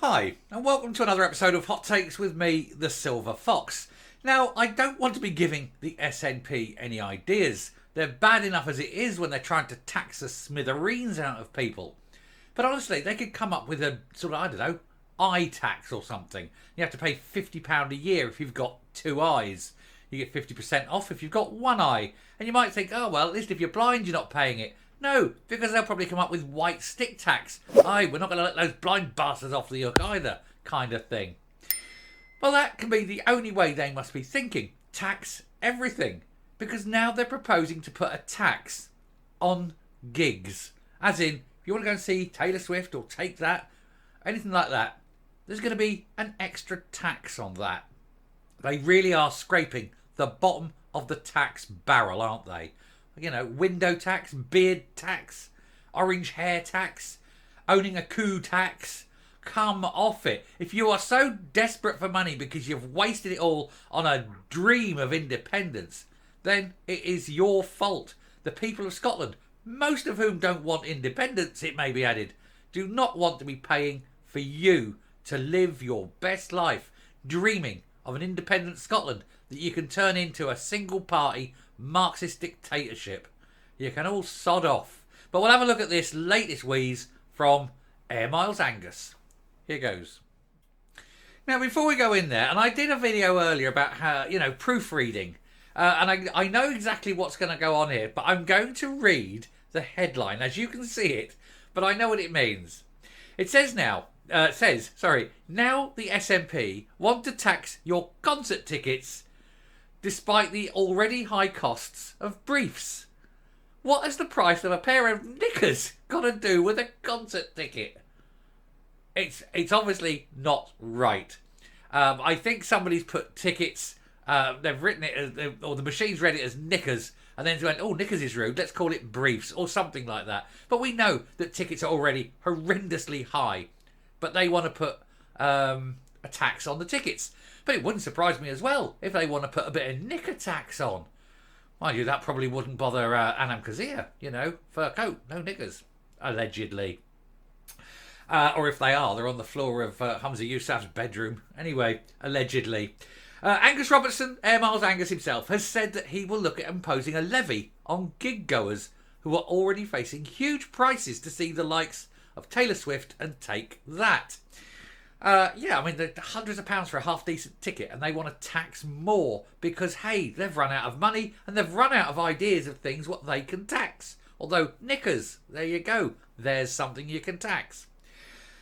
Hi, and welcome to another episode of Hot Takes with me, the Silver Fox. Now, I don't want to be giving the SNP any ideas. They're bad enough as it is when they're trying to tax the smithereens out of people. But honestly, they could come up with a sort of, I don't know, eye tax or something. You have to pay £50 a year if you've got two eyes. You get 50% off if you've got one eye. And you might think, oh, well, at least if you're blind, you're not paying it. No, because they'll probably come up with white stick tax. Aye, we're not going to let those blind bastards off the hook either, kind of thing. Well, that can be the only way they must be thinking. Tax everything. Because now they're proposing to put a tax on gigs. As in, if you want to go and see Taylor Swift or Take That, anything like that, there's going to be an extra tax on that. They really are scraping the bottom of the tax barrel, aren't they? You know, window tax, beard tax, orange hair tax, owning a coup tax. Come off it. If you are so desperate for money because you've wasted it all on a dream of independence, then it is your fault. The people of Scotland, most of whom don't want independence, it may be added, do not want to be paying for you to live your best life, dreaming of an independent Scotland that you can turn into a single party Marxist dictatorship. You can all sod off. But we'll have a look at this latest wheeze from Air Miles Angus. Here goes. Now, before we go in there, and I did a video earlier about how, proofreading. And I know exactly what's going to go on here, but I'm going to read the headline as you can see it, but I know what it means. It says now the SNP want to tax your concert tickets despite the already high costs of briefs. What has the price of a pair of knickers got to do with a concert ticket? It's obviously not right. I think somebody's put tickets, they've written it, or the machine's read it as knickers, and then went, oh, knickers is rude, let's call it briefs, or something like that. But we know that tickets are already horrendously high, but they want to put a tax on the tickets. But it wouldn't surprise me as well if they want to put a bit of knicker tax on. Mind you, that probably wouldn't bother Anam Kazir, fur coat, no knickers, allegedly. Or if they are, they're on the floor of Hamza Yousaf's bedroom. Anyway, allegedly. Angus Robertson, Air Miles Angus himself, has said that he will look at imposing a levy on gig goers who are already facing huge prices to see the likes of Taylor Swift and Take That. They're hundreds of pounds for a half-decent ticket, and they want to tax more because, hey, they've run out of money and they've run out of ideas of things what they can tax. Although, knickers, there you go. There's something you can tax.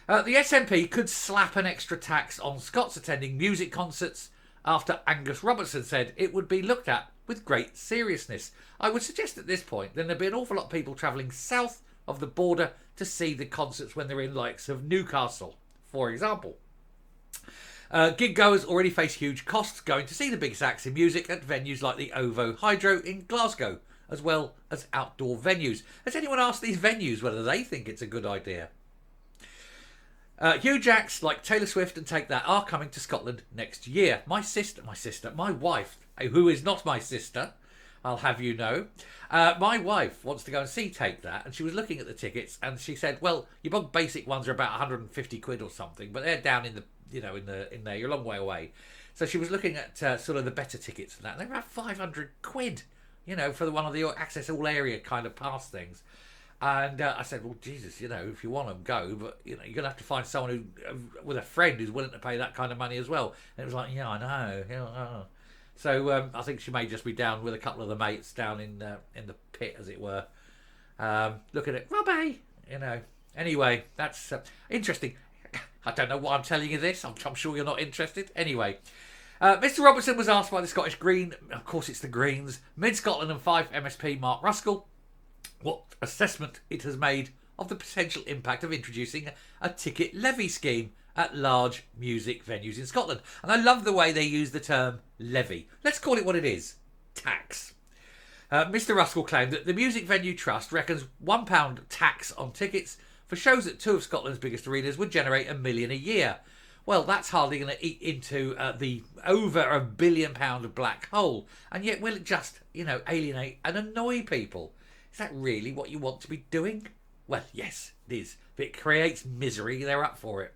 The SNP could slap an extra tax on Scots attending music concerts after Angus Robertson said it would be looked at with great seriousness. I would suggest at this point then there'd be an awful lot of people travelling south of the border to see the concerts when they're in likes of Newcastle, for example. Gig goers already face huge costs going to see the biggest acts in music at venues like the OVO Hydro in Glasgow, as well as outdoor venues. Has anyone asked these venues whether they think it's a good idea? Huge acts like Taylor Swift and Take That are coming to Scotland next year. My wife, who is not my sister, I'll have you know, my wife wants to go and see Take That, and she was looking at the tickets, and she said, "Well, your bog basic ones are about 150 quid or something, but they're down in the, in there. You're a long way away." So she was looking at sort of the better tickets and that. And they're about 500 quid, for one of the access all area kind of pass things. And I said, well, Jesus, if you want them, go. But, you're going to have to find someone with a friend who's willing to pay that kind of money as well. And it was like, yeah, I know. Yeah. So I think she may just be down with a couple of the mates down in the pit, as it were. Look at it. Robbie! Anyway, that's interesting. I don't know why I'm telling you this. I'm sure you're not interested. Anyway. Mr Robertson was asked by the Scottish Green, of course it's the Greens, Mid-Scotland and Fife MSP Mark Ruskell, what assessment it has made of the potential impact of introducing a ticket levy scheme at large music venues in Scotland. And I love the way they use the term levy. Let's call it what it is. Tax. Mr Ruskell claimed that the Music Venue Trust reckons £1 tax on tickets for shows at two of Scotland's biggest arenas would generate £1 million a year. Well, that's hardly going to eat into the over £1 billion black hole. And yet will it just, alienate and annoy people? Is that really what you want to be doing? Well, yes, it is. If it creates misery, they're up for it.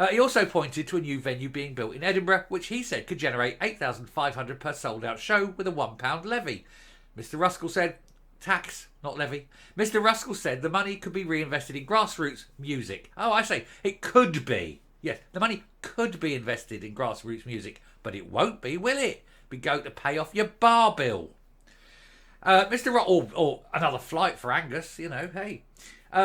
He also pointed to a new venue being built in Edinburgh, which he said could generate $8,500 per sold-out show with a £1 levy. Mr. Ruskell said, tax, not levy. Mr. Ruskell said the money could be reinvested in grassroots music. Oh, I say, it could be. Yes, the money could be invested in grassroots music, but it won't be, will it? Be going to pay off your bar bill. Or another flight for Angus, hey.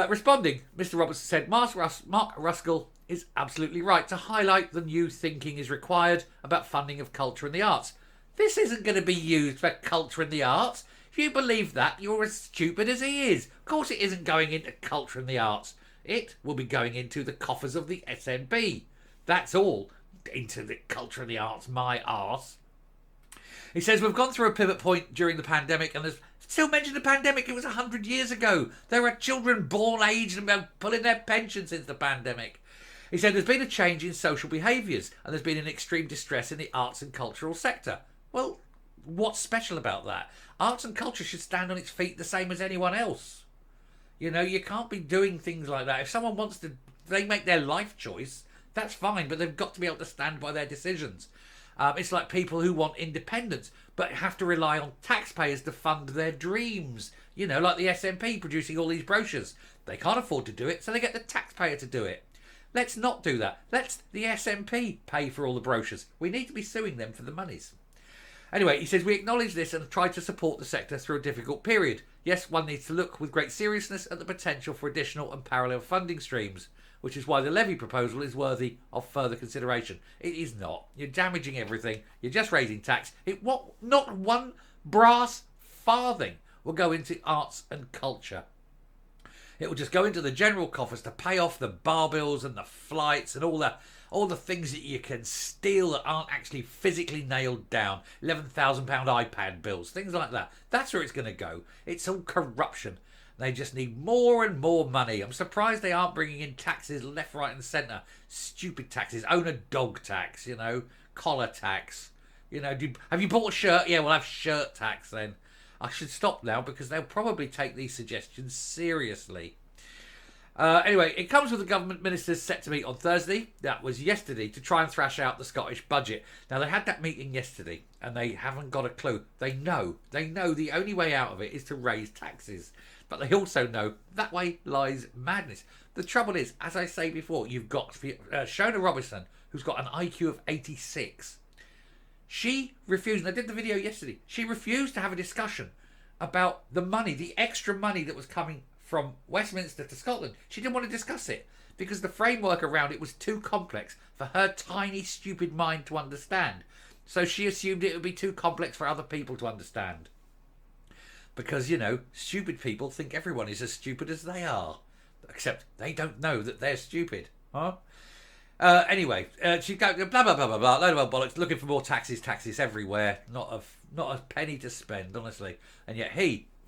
Responding, Mr. Robertson said, Mark Ruskell is absolutely right to highlight the new thinking is required about funding of culture and the arts. This isn't going to be used for culture and the arts. If you believe that, you're as stupid as he is. Of course it isn't going into culture and the arts. It will be going into the coffers of the SNP. That's all. Into the culture and the arts, my arse. He says, we've gone through a pivot point during the pandemic, and there's still mentioned the pandemic. It was 100 years ago. There are children born aged and pulling their pension since the pandemic. He said, there's been a change in social behaviours, and there's been an extreme distress in the arts and cultural sector. Well, what's special about that? Arts and culture should stand on its feet the same as anyone else. You can't be doing things like that. If someone wants to, they make their life choice, that's fine, but they've got to be able to stand by their decisions. It's like people who want independence but have to rely on taxpayers to fund their dreams. Like the SNP producing all these brochures. They can't afford to do it, so they get the taxpayer to do it. Let's not do that. Let's the SNP pay for all the brochures. We need to be suing them for the monies. Anyway, he says, we acknowledge this and have tried to support the sector through a difficult period. Yes, one needs to look with great seriousness at the potential for additional and parallel funding streams, which is why the levy proposal is worthy of further consideration. It is not. You're damaging everything. You're just raising tax. Not one brass farthing will go into arts and culture. It will just go into the general coffers to pay off the bar bills and the flights and all the things that you can steal that aren't actually physically nailed down. £11,000 iPad bills, things like that. That's where it's going to go. It's all corruption. They just need more and more money. I'm surprised they aren't bringing in taxes left, right and centre. Stupid taxes. Own a dog tax, collar tax. Have you bought a shirt? Yeah, we'll have shirt tax then. I should stop now because they'll probably take these suggestions seriously. Anyway, it comes with the government ministers set to meet on Thursday. That was yesterday, to try and thrash out the Scottish budget. Now, they had that meeting yesterday and they haven't got a clue. They know the only way out of it is to raise taxes. But they also know that way lies madness. The trouble is, as I say before, you've got Shona Robinson, who's got an IQ of 86. She refused, and I did the video yesterday, she refused to have a discussion about the money, the extra money that was coming from Westminster to Scotland. She didn't want to discuss it because the framework around it was too complex for her tiny, stupid mind to understand. So she assumed it would be too complex for other people to understand. Because, stupid people think everyone is as stupid as they are. Except they don't know that they're stupid. Huh? Anyway, she goes blah, blah, blah, blah, blah, load of bollocks, looking for more taxes everywhere. Not a penny to spend, honestly. And yet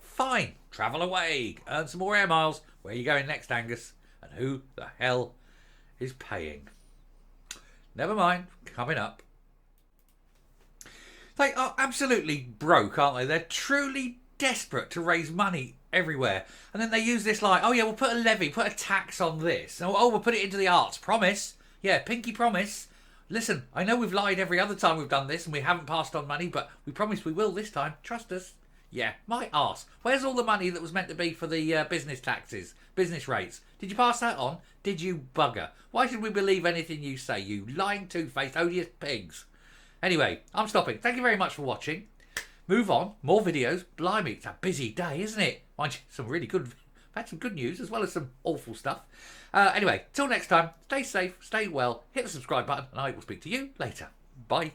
fine, travel away, earn some more air miles. Where are you going next, Angus? And who the hell is paying? Never mind, coming up. They are absolutely broke, aren't they? They're truly desperate to raise money everywhere. And then they use this like, oh yeah, we'll put a levy, put a tax on this. Oh, we'll put it into the arts. Promise. Yeah, pinky promise. Listen, I know we've lied every other time we've done this and we haven't passed on money, but we promise we will this time. Trust us. Yeah, my arse. Where's all the money that was meant to be for the business taxes, business rates? Did you pass that on? Did you bugger? Why should we believe anything you say, you lying, two-faced, odious pigs? Anyway, I'm stopping. Thank you very much for watching. Move on. More videos. Blimey, it's a busy day, isn't it? Mind you, some really good... I've had some good news as well as some awful stuff. Anyway, till next time, stay safe, stay well, hit the subscribe button, and I will speak to you later. Bye.